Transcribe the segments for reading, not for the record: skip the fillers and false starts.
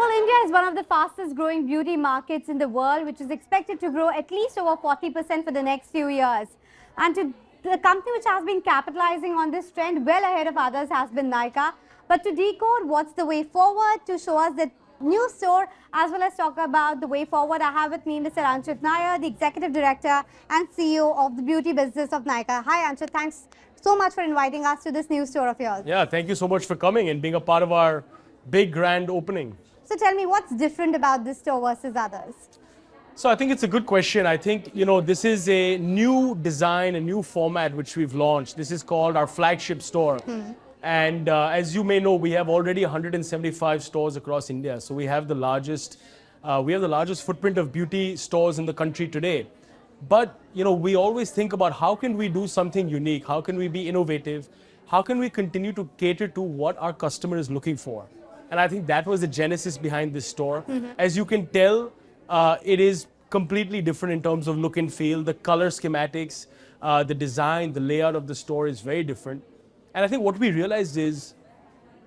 Well, India is one of the fastest growing beauty markets in the world, which is expected to grow at least over 40% for the next few years. And the company which has been capitalizing on this trend well ahead of others has been Nykaa. But to decode what's the way forward, to show us the new store, as well as talk about the way forward, I have with me Mr. Anchit Nayar, the Executive Director and CEO of the beauty business of Nykaa. Hi Anchit, thanks so much for inviting us to this new store of yours. Yeah, thank you so much for coming and being a part of our big grand opening. So tell me, what's different about this store versus others? So I think it's a good question. I think, this is a new design, a new format which we've launched. This is called our flagship store. And as you may know, we have already 175 stores across India. So we have the largest footprint of beauty stores in the country today. But, we always think about how can we do something unique? How can we be innovative? How can we continue to cater to what our customer is looking for? And I think that was the genesis behind this store. As you can tell, it is completely different in terms of look and feel. The color schematics, the design, the layout of the store is very different. And I think what we realized is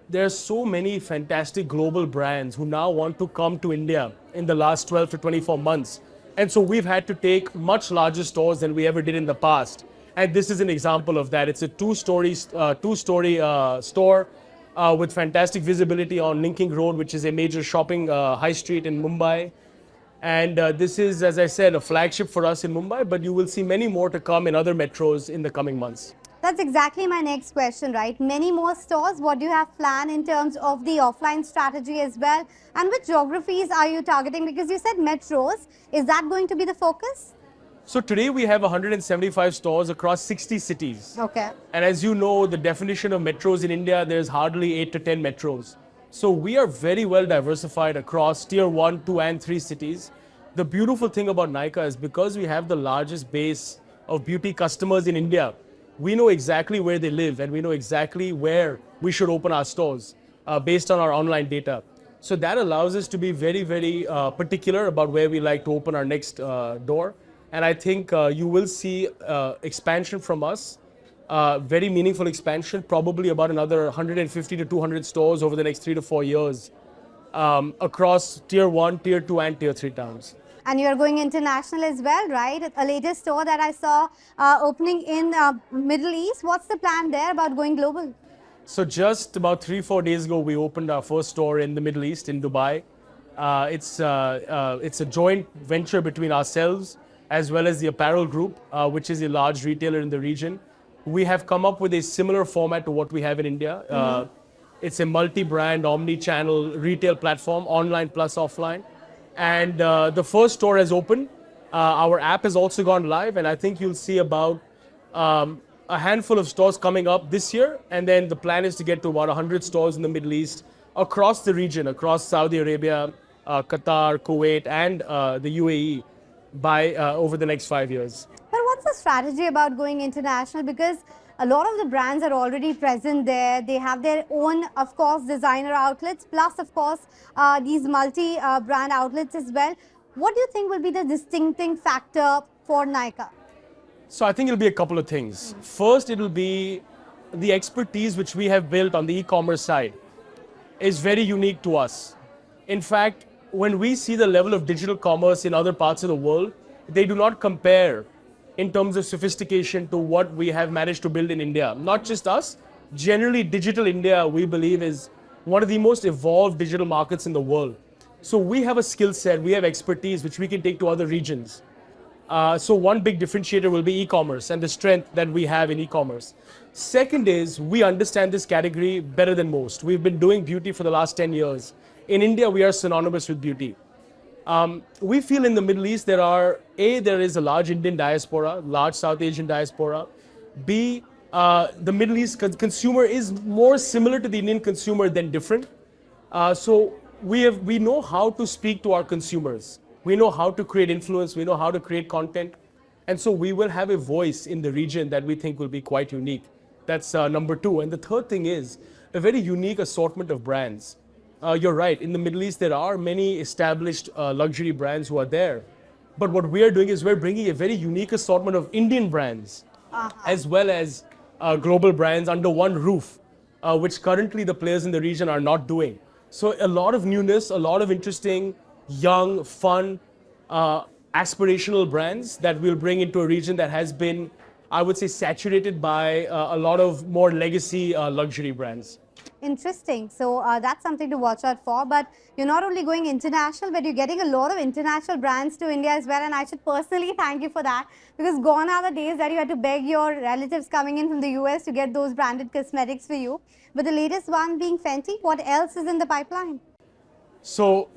there are so many fantastic global brands who now want to come to India in the last 12 to 24 months. And so we've had to take much larger stores than we ever did in the past. And this is an example of that. It's a two-story store with fantastic visibility on Linking Road, which is a major shopping high street in Mumbai. And this is, as I said, a flagship for us in Mumbai, but you will see many more to come in other metros in the coming months. That's exactly my next question, right? Many more stores. What do you have planned in terms of the offline strategy as well? And which geographies are you targeting? Because you said metros. Is that going to be the focus? So today we have 175 stores across 60 cities. Okay. And as you know, the definition of metros in India, there's hardly 8 to 10 metros. So we are very well diversified across tier 1, 2 and 3 cities. The beautiful thing about Nykaa is because we have the largest base of beauty customers in India, we know exactly where they live and we know exactly where we should open our stores based on our online data. So that allows us to be very, very particular about where we like to open our next door. And I think you will see expansion from us, very meaningful expansion, probably about another 150 to 200 stores over the next 3 to 4 years across tier 1, tier 2 and tier 3 towns. And you're going international as well, right? A latest store that I saw opening in Middle East. What's the plan there about going global? So just about 3-4 days ago, we opened our first store in the Middle East, in Dubai. It's a joint venture between ourselves as well as the Apparel Group, which is a large retailer in the region. We have come up with a similar format to what we have in India. It's a multi-brand, omni-channel retail platform, online plus offline. And the first store has opened. Our app has also gone live, and I think you'll see about a handful of stores coming up this year. And then the plan is to get to about 100 stores in the Middle East across the region, across Saudi Arabia, Qatar, Kuwait, and the UAE by over the next 5 years. But what's the strategy about going international? Because a lot of the brands are already present there. They have their own, of course, designer outlets, plus, of course, these multi-brand outlets as well. What do you think will be the distincting factor for Nykaa? So I think it'll be a couple of things. First, it'll be the expertise which we have built on the e-commerce side is very unique to us. In fact, when we see the level of digital commerce in other parts of the world, they do not compare in terms of sophistication to what we have managed to build in India. Not just us, generally digital India, we believe, is one of the most evolved digital markets in the world. So we have a skill set, we have expertise which we can take to other regions. So one big differentiator will be e-commerce and the strength that we have in e-commerce. Second is we understand this category better than most. We've been doing beauty for the last 10 years. In India, we are synonymous with beauty. We feel in the Middle East there is a large Indian diaspora, large South Asian diaspora. B, the Middle East consumer is more similar to the Indian consumer than different. So we know how to speak to our consumers. We know how to create influence. We know how to create content. And so we will have a voice in the region that we think will be quite unique. That's number 2. And the third thing is a very unique assortment of brands. You're right. In the Middle East, there are many established luxury brands who are there. But what we are doing is we're bringing a very unique assortment of Indian brands as well as global brands under one roof, which currently the players in the region are not doing. So a lot of newness, a lot of interesting, young, fun, aspirational brands that we'll bring into a region that has been, I would say, saturated by a lot of more legacy luxury brands. Interesting. So that's something to watch out for. But you're not only going international, but you're getting a lot of international brands to India as well. And I should personally thank you for that, because gone are the days that you had to beg your relatives coming in from the US to get those branded cosmetics for you. But the latest one being Fenty. What else is in the pipeline? So,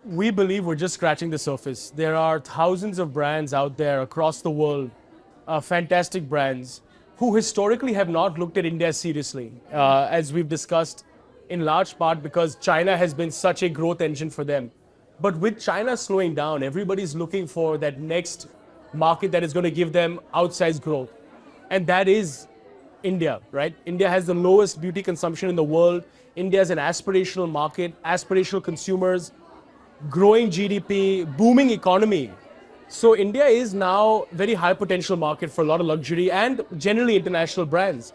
we believe we're just scratching the surface. There are thousands of brands out there across the world, fantastic brands, who historically have not looked at India seriously, as we've discussed, in large part because China has been such a growth engine for them. But with China slowing down, everybody's looking for that next market that is going to give them outsized growth. And that is India, right? India has the lowest beauty consumption in the world. India is an aspirational market, aspirational consumers, growing GDP, booming economy. So India is now a very high potential market for a lot of luxury and generally international brands.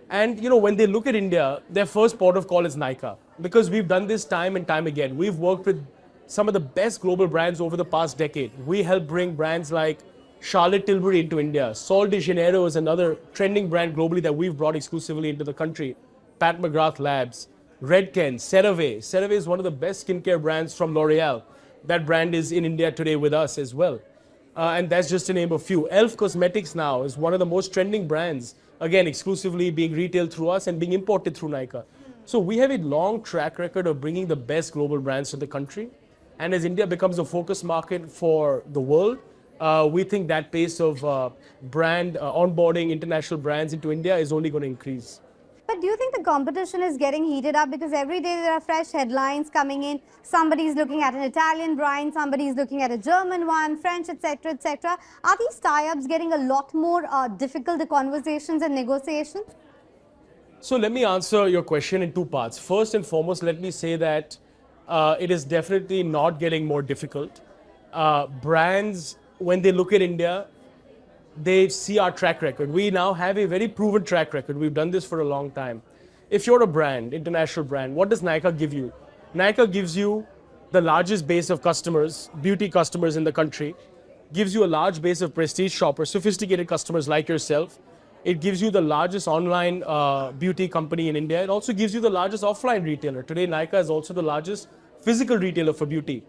And when they look at India, their first port of call is Nykaa, because we've done this time and time again. We've worked with some of the best global brands over the past decade. We helped bring brands like Charlotte Tilbury into India. Sol de Janeiro is another trending brand globally that we've brought exclusively into the country. Pat McGrath Labs, Redken, CeraVe. CeraVe is one of the best skincare brands from L'Oreal. That brand is in India today with us as well. And that's just to name a few. Elf Cosmetics now is one of the most trending brands, again, exclusively being retailed through us and being imported through Nykaa. So we have a long track record of bringing the best global brands to the country. And as India becomes a focus market for the world, we think that pace of brand onboarding international brands into India is only going to increase. But do you think the competition is getting heated up? Because every day there are fresh headlines coming in. Somebody's looking at an Italian brand, somebody's looking at a German one, French, etc., etc. Are these tie-ups getting a lot more difficult, the conversations and negotiations? So let me answer your question in two parts. First and foremost, let me say that it is definitely not getting more difficult. Brands, when they look at India, they see our track record. We now have a very proven track record. We've done this for a long time. If you're a brand, international brand, what does Nykaa give you? Nykaa gives you the largest base of customers, beauty customers in the country, gives you a large base of prestige shoppers, sophisticated customers like yourself. It gives you the largest online beauty company in India. It also gives you the largest offline retailer. Today, Nykaa is also the largest physical retailer for beauty.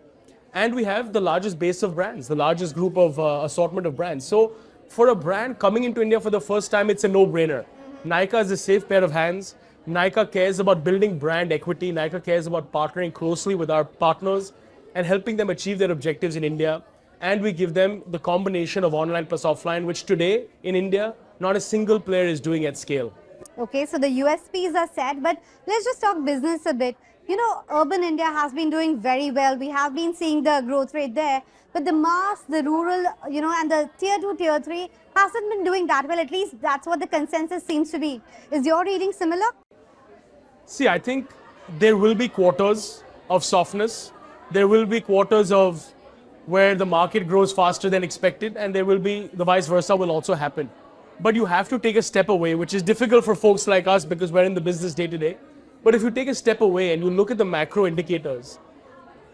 And we have the largest base of brands, the largest group of assortment of brands. So for a brand coming into India for the first time, it's a no-brainer. Nykaa is a safe pair of hands. Nykaa cares about building brand equity. Nykaa cares about partnering closely with our partners and helping them achieve their objectives in India. And we give them the combination of online plus offline, which today in India, not a single player is doing at scale. Okay, so the USPs are set, but let's just talk business a bit. Urban India has been doing very well. We have been seeing the growth rate there. But the mass, the rural, and the tier 2, tier 3 hasn't been doing that well. At least that's what the consensus seems to be. Is your reading similar? See, I think there will be quarters of softness. There will be quarters of where the market grows faster than expected, and there will be the vice versa will also happen. But you have to take a step away, which is difficult for folks like us because we're in the business day to day. But if you take a step away and you look at the macro indicators,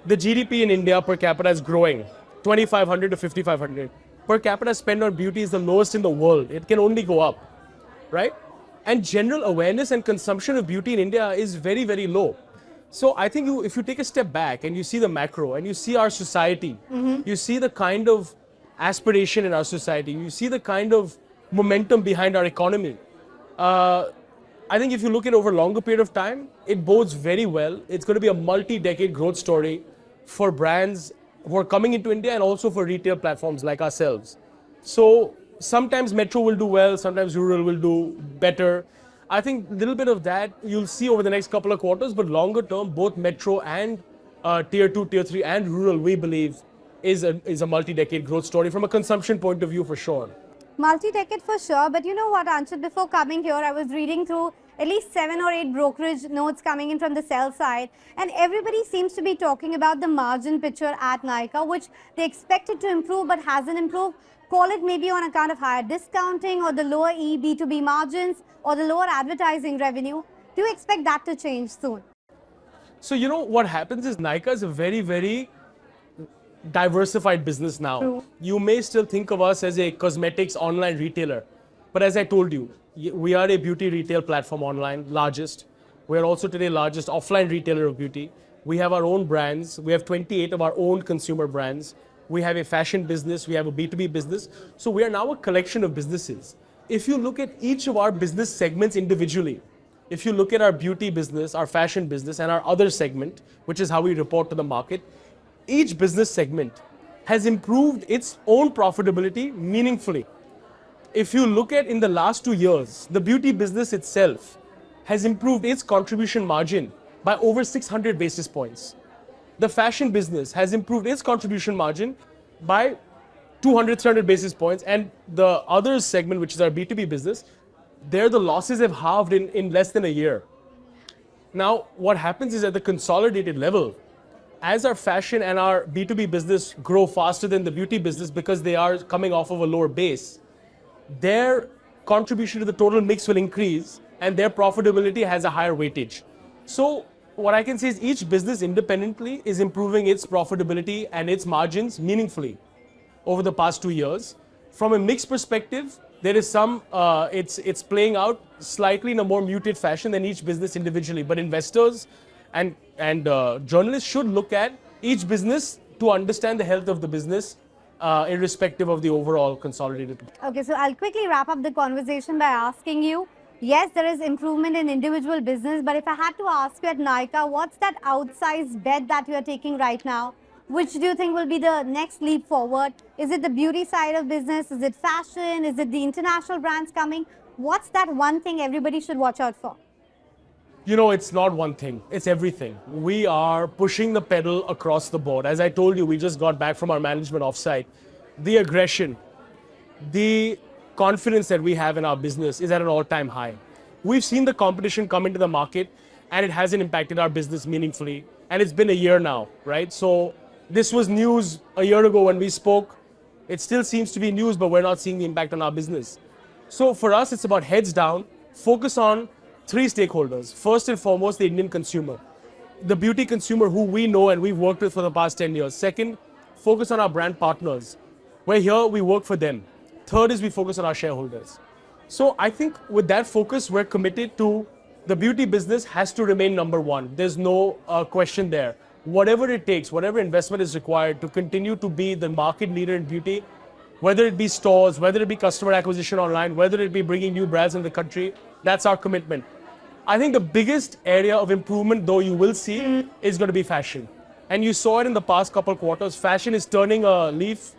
the GDP in India per capita is growing, 2,500 to 5,500. Per capita spend on beauty is the lowest in the world. It can only go up, right? And general awareness and consumption of beauty in India is very, very low. So I think if you take a step back and you see the macro and you see our society, you see the kind of aspiration in our society, you see the kind of momentum behind our economy. I think if you look at over a longer period of time, it bodes very well. It's going to be a multi-decade growth story for brands who are coming into India and also for retail platforms like ourselves. So sometimes metro will do well, sometimes rural will do better. I think a little bit of that you'll see over the next couple of quarters, but longer term, both metro and tier 2, tier 3 and rural, we believe, is a multi-decade growth story from a consumption point of view for sure. Multi-decade for sure, but you know what, Anchit, before coming here, I was reading through at least 7 or 8 brokerage notes coming in from the sell side, and everybody seems to be talking about the margin picture at Nykaa, which they expected to improve but hasn't improved. Call it maybe on account of higher discounting or the lower B2B margins or the lower advertising revenue. Do you expect that to change soon? So, you know, what happens is Nykaa is a very, very diversified business now. True. You may still think of us as a cosmetics online retailer, but as I told you, we are a beauty retail platform online, largest. We are also today largest offline retailer of beauty. We have our own brands. We have 28 of our own consumer brands. We have a fashion business. We have a B2B business. So we are now a collection of businesses. If you look at each of our business segments individually, if you look at our beauty business, our fashion business, and our other segment, which is how we report to the market, each business segment has improved its own profitability meaningfully. If you look at in the last 2 years, the beauty business itself has improved its contribution margin by over 600 basis points. The fashion business has improved its contribution margin by 200, 300 basis points. And the other segment, which is our B2B business, there the losses have halved in less than a year. Now, what happens is at the consolidated level, as our fashion and our B2B business grow faster than the beauty business because they are coming off of a lower base, their contribution to the total mix will increase and their profitability has a higher weightage. So what I can say is each business independently is improving its profitability and its margins meaningfully over the past 2 years. From a mix perspective, there is some, it's playing out slightly in a more muted fashion than each business individually. But investors and journalists should look at each business to understand the health of the business, irrespective of the overall consolidated. Okay, so I'll quickly wrap up the conversation by asking you, yes, there is improvement in individual business, but if I had to ask you at Nykaa, what's that outsized bet that you are taking right now? Which do you think will be the next leap forward? Is it the beauty side of business? Is it fashion? Is it the international brands coming? What's that one thing everybody should watch out for? You know, it's not one thing, it's everything. We are pushing the pedal across the board. As I told you, we just got back from our management offsite. The aggression, the confidence that we have in our business is at an all-time high. We've seen the competition come into the market and it hasn't impacted our business meaningfully. And it's been a year now, right? So this was news a year ago when we spoke. It still seems to be news, but we're not seeing the impact on our business. So for us, it's about heads down, focus on 3 stakeholders. First and foremost, the Indian consumer, the beauty consumer who we know and we've worked with for the past 10 years. Second, focus on our brand partners. We're here, we work for them. Third is we focus on our shareholders. So I think with that focus, we're committed to the beauty business has to remain number one. There's no question there. Whatever it takes, whatever investment is required to continue to be the market leader in beauty, whether it be stores, whether it be customer acquisition online, whether it be bringing new brands in the country, that's our commitment. I think the biggest area of improvement, though, you will see is going to be fashion. And you saw it in the past couple of quarters. Fashion is turning a leaf.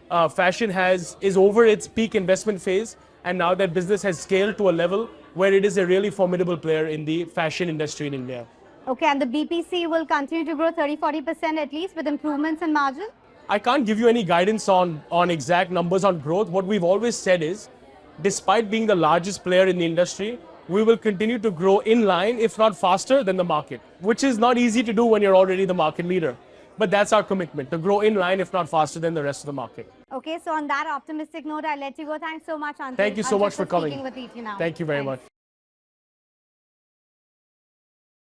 Fashion is over its peak investment phase. And now that business has scaled to a level where it is a really formidable player in the fashion industry in India. Okay, and the BPC will continue to grow 30-40% at least with improvements in margin? I can't give you any guidance on exact numbers on growth. What we've always said is, despite being the largest player in the industry, we will continue to grow in line, if not faster than the market, which is not easy to do when you're already the market leader. But that's our commitment, to grow in line, if not faster than the rest of the market. Okay, so on that optimistic note, I'll let you go. Thanks so much, Anchit. Thank you so much for coming. Speaking with ET now. Thank you very Thanks. much.